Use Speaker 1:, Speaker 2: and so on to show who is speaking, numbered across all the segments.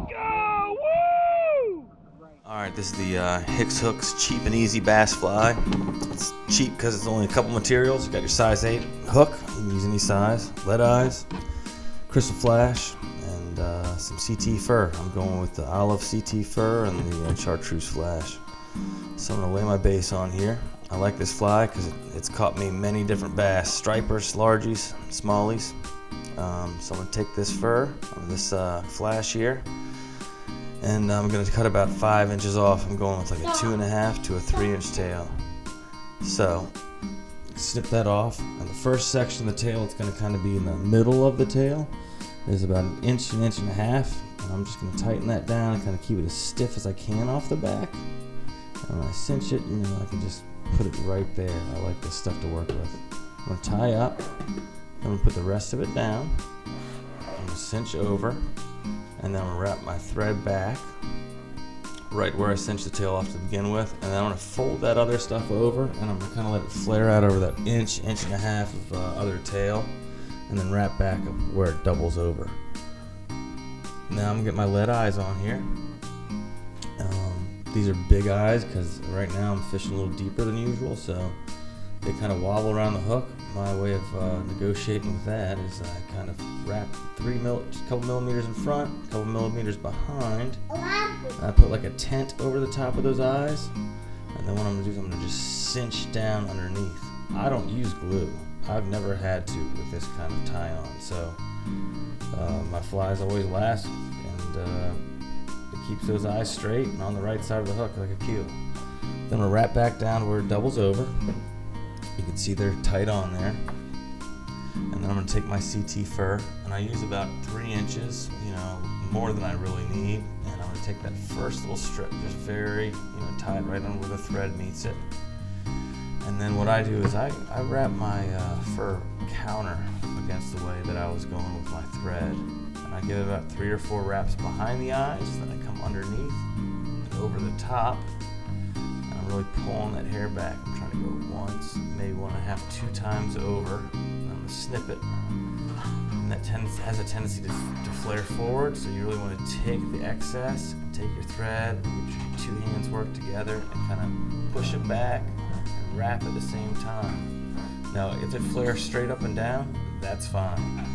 Speaker 1: go! Woo!
Speaker 2: Alright, this is the Hicks Hooks Cheap and Easy Bass Fly. It's cheap because it's only a couple materials. You got your size 8 hook, you can use any size, lead eyes, crystal flash, and some CT fur. I'm going with the olive CT fur and the chartreuse flash. So I'm going to lay my base on here. I like this fly because it's caught me many different bass, stripers, largies, smallies. So I'm going to take this fur, this flash here, and I'm going to cut about 5 inches off. I'm going with like a 2.5 to a 3-inch tail. So snip that off, and the first section of the tail, it's going to kind of be in the middle of the tail. There's about an inch and a half, and I'm just going to tighten that down and kind of keep it as stiff as I can off the back. And when I cinch it, I can just put it right there. I like this stuff to work with. I'm going to tie up. I'm going to put the rest of it down. I'm going to cinch over, and then I'm going to wrap my thread back right where I cinched the tail off to begin with, and then I'm going to fold that other stuff over, and I'm going to kind of let it flare out over that inch and a half of other tail, and then wrap back up where it doubles over. Now I'm going to get my lead eyes on here. These are big eyes because right now I'm fishing a little deeper than usual, so they kind of wobble around the hook. My way of negotiating with that is I kind of wrap a couple millimeters in front, a couple millimeters behind. And I put like a tent over the top of those eyes, and then what I'm going to do is I'm going to just cinch down underneath. I don't use glue. I've never had to with this kind of tie on, so my flies always last, and it keeps those eyes straight and on the right side of the hook like a cue. Then I'm going to wrap back down where it doubles over. You can see they're tight on there. And then I'm going to take my CT fur, and I use about 3 inches, more than I really need. And I'm going to take that first little strip, just very, tie it right on where the thread meets it. And then what I do is I wrap my fur counter against the way that I was going with my thread. And I give it about 3 or 4 wraps behind the eyes, then I come underneath and over the top. And I'm really pulling that hair back. I'm trying to go once, maybe 1.5, 2 times over. And I'm going to snip it. And that has a tendency to flare forward, so you really want to take the excess, take your thread, get your 2 hands work together, and kind of push it back and wrap at the same time. Now, if it flares straight up and down, that's fine.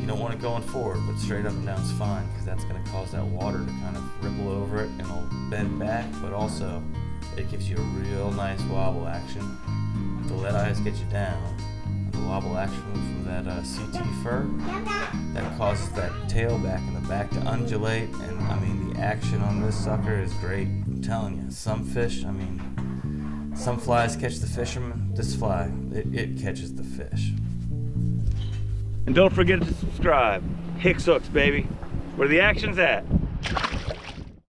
Speaker 2: You don't want it going forward, but straight up and down is fine, because that's going to cause that water to kind of ripple over it and it'll bend back, but also it gives you a real nice wobble action. The lead eyes get you down, and the wobble action from that CT fur, that causes that tail back and the back to undulate, and the action on this sucker is great. I'm telling you, some fish, some flies catch the fisherman. This fly, it catches the fish.
Speaker 1: And don't forget to subscribe. Hicks Hooks, baby. Where the action's at.